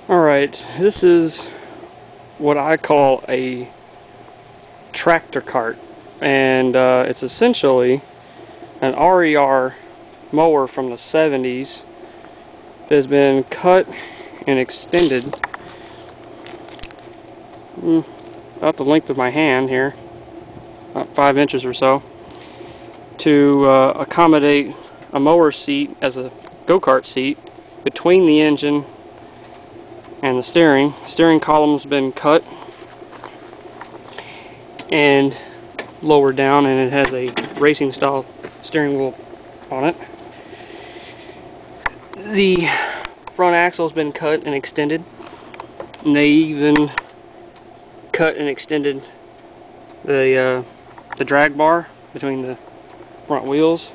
Alright, this is what I call a tractor cart, and it's essentially an RER mower from the 70s that has been cut and extended about the length of my hand here, about 5 inches or so, to accommodate a mower seat as a go-kart seat between the engine and the steering. Steering column's been cut and lowered down, and it has a racing style steering wheel on it. The front axle's been cut and extended, and they even cut and extended the drag bar between the front wheels.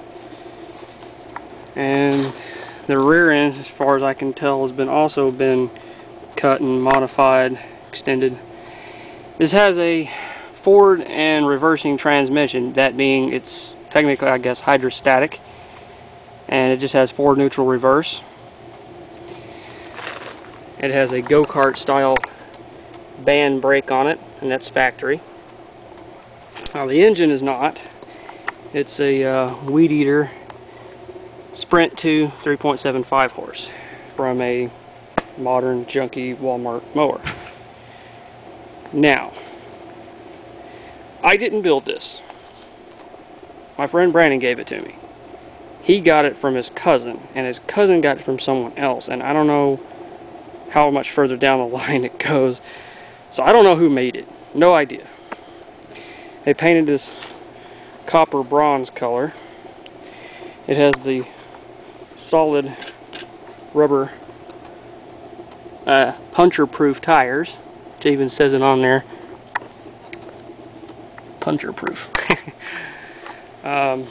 And the rear end, as far as I can tell, has also been cut and modified, extended. This has a forward and reversing transmission, that being it's technically, I guess, hydrostatic, and it just has forward, neutral, reverse. It has a go-kart style band brake on it, and that's factory. Now the engine is not. It's a Weed Eater Sprint 2 3.75 horse from a modern junky Walmart mower. Now, I didn't build this. My friend Brandon gave it to me. He got it from his cousin, and his cousin got it from someone else, and I don't know how much further down the line it goes, so I don't know who made it. No idea. They painted this copper bronze color. It has the solid rubber puncture-proof tires, which even says it on there, puncture-proof. Now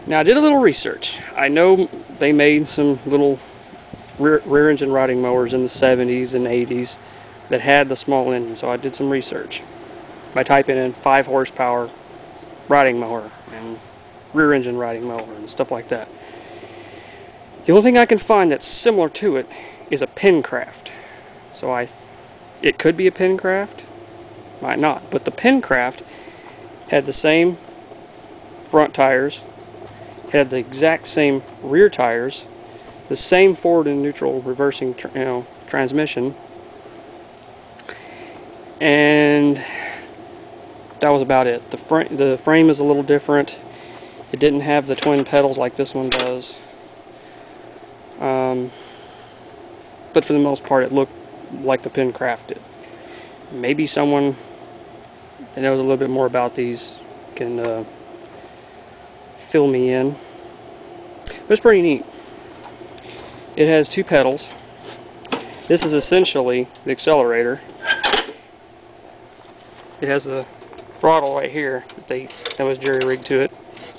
I did a little research. I know they made some little rear engine riding mowers in the 70s and 80s that had the small engine, so I did some research by typing in 5 horsepower riding mower and rear engine riding mower and stuff like that. The only thing I can find that's similar to it is a Penncraft. So it could be a Penncraft, might not, but the Penncraft had the same front tires, had the exact same rear tires, the same forward and neutral reversing transmission, and that was about it. The frame is a little different. It didn't have the twin pedals like this one does. But for the most part it looked like the Penncraft did. Maybe someone that knows a little bit more about these can fill me in. But it's pretty neat. It has 2 pedals. This is essentially the accelerator. It has the throttle right here that was jerry-rigged to it.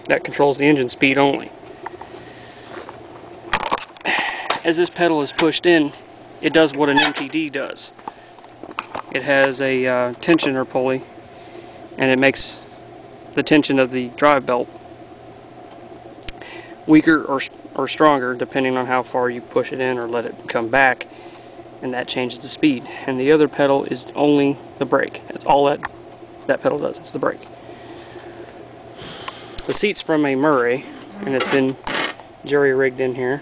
That controls the engine speed only. As this pedal is pushed in, it does what an MTD does. It has a tensioner pulley, and it makes the tension of the drive belt weaker or stronger depending on how far you push it in or let it come back, and that changes the speed. And the other pedal is only the brake. That's all that pedal does. It's the brake. The seat's from a Murray, and it's been jerry-rigged in here.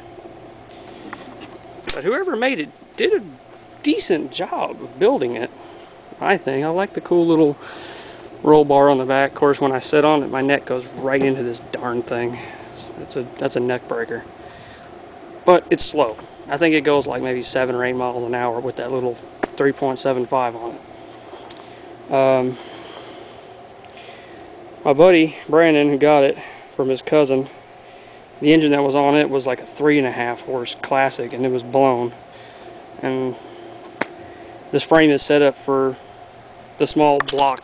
But whoever made it did a decent job of building it, I think. I like the cool little roll bar on the back. Of course, when I sit on it, my neck goes right into this darn thing. So that's a neck breaker. But it's slow. I think it goes like maybe 7 or 8 miles an hour with that little 3.75 on it. My buddy Brandon, who got it from his cousin, the engine that was on it was like a 3.5 horse classic, and it was blown. And this frame is set up for the small block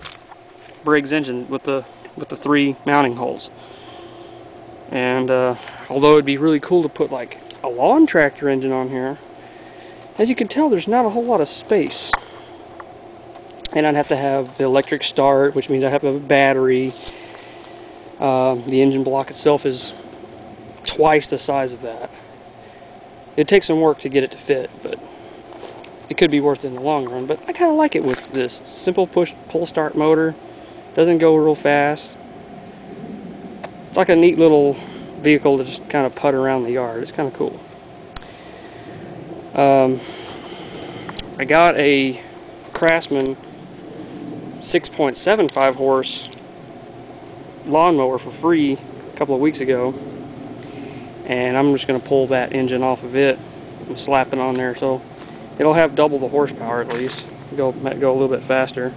Briggs engine with the 3 mounting holes. And although it'd be really cool to put like a lawn tractor engine on here, as you can tell, there's not a whole lot of space. And I'd have to have the electric start, which means I have to have a battery. The engine block itself is twice the size of that. It'd take some work to get it to fit, but it could be worth it in the long run. But I kind of like it with this simple pull start motor. Doesn't go real fast. It's like a neat little vehicle to just kind of putt around the yard. It's kind of cool. I got a Craftsman 6.75 horse lawnmower for free a couple of weeks ago, and I'm just going to pull that engine off of it and slap it on there, so it'll have double the horsepower at least. Might go a little bit faster.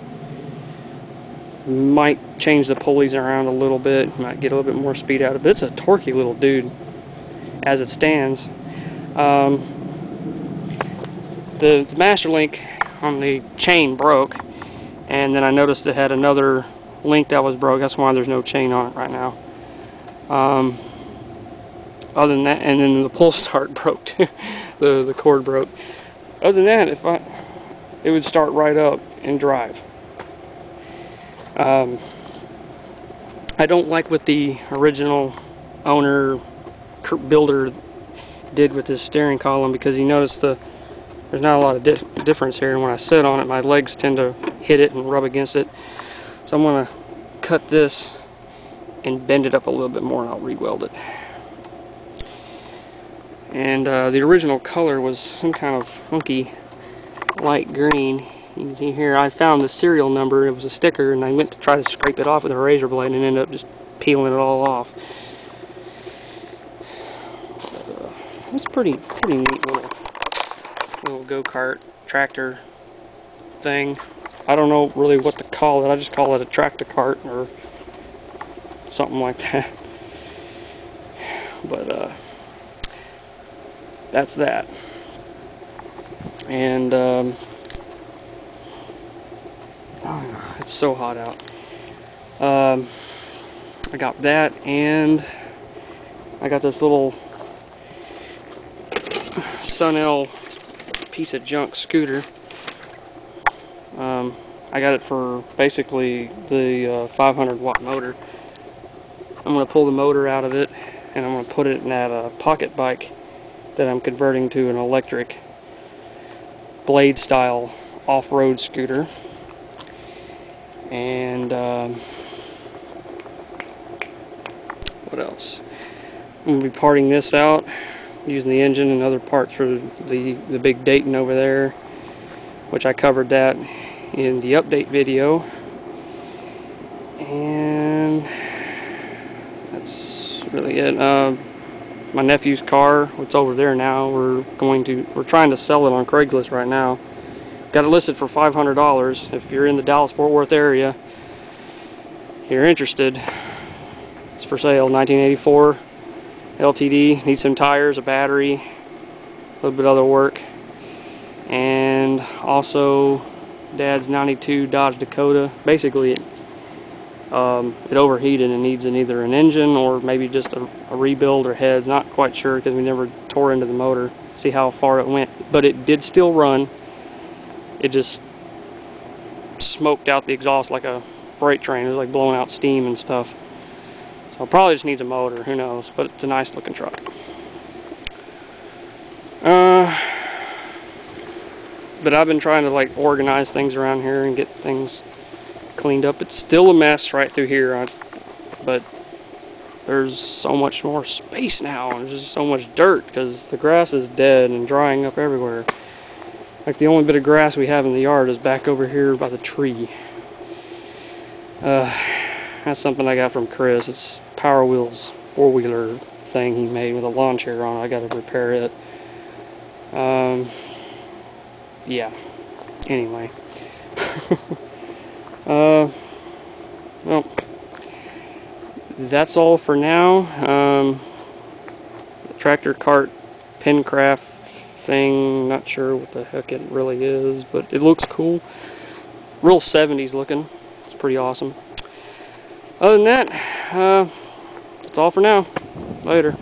Might change the pulleys around a little bit. Might get a little bit more speed out of it. But it's a torquey little dude as it stands. The master link on the chain broke, and then I noticed it had another link that was broke. That's why there's no chain on it right now. Other than that, and then the pull start broke too. the cord broke. Other than that, it would start right up and drive. I don't like what the original owner builder did with this steering column, because you notice there's not a lot of difference here, and when I sit on it, my legs tend to hit it and rub against it. So I'm going to cut this and bend it up a little bit more, and I'll re-weld it. And the original color was some kind of funky light green. You can see here I found the serial number. It was a sticker, and I went to try to scrape it off with a razor blade and ended up just peeling it all off. It's pretty neat little go-kart tractor thing. I don't know really what to call it. I just call it a tractor cart or something like that. But that's that. And oh, it's so hot out. I got that, and I got this little Sun-L piece of junk scooter. I got it for basically the 500 watt motor. I'm going to pull the motor out of it, and I'm going to put it in that pocket bike that I'm converting to an electric blade style off-road scooter. And what else? I'm going to be parting this out, using the engine and other parts for the big Dayton over there, which I covered that in the update video. And that's really it. My nephew's car, it's over there now. We're trying to sell it on Craigslist right now. Got it listed for $500. If you're in the Dallas-Fort Worth area, you're interested, it's for sale. 1984 LTD. Needs some tires, a battery, a little bit of other work, and also Dad's 92 Dodge Dakota. Basically, it overheated and needs either an engine or maybe just a rebuild or heads. Not quite sure, because we never tore into the motor, see how far it went. But it did still run. It just smoked out the exhaust like a freight train. It was like blowing out steam and stuff. So it probably just needs a motor, who knows, but it's a nice looking truck. But I've been trying to like organize things around here and get things cleaned up. It's still a mess right through here, but there's so much more space now, and there's just so much dirt because the grass is dead and drying up everywhere. Like, the only bit of grass we have in the yard is back over here by the tree. That's something I got from Chris. It's Power Wheels 4-wheeler thing he made with a lawn chair on it. I got to repair it. Yeah. Anyway. Well, that's all for now. The tractor cart Penncraft thing, not sure what the heck it really is, but it looks cool. Real 70s looking. It's pretty awesome. Other than that, that's all for now. Later.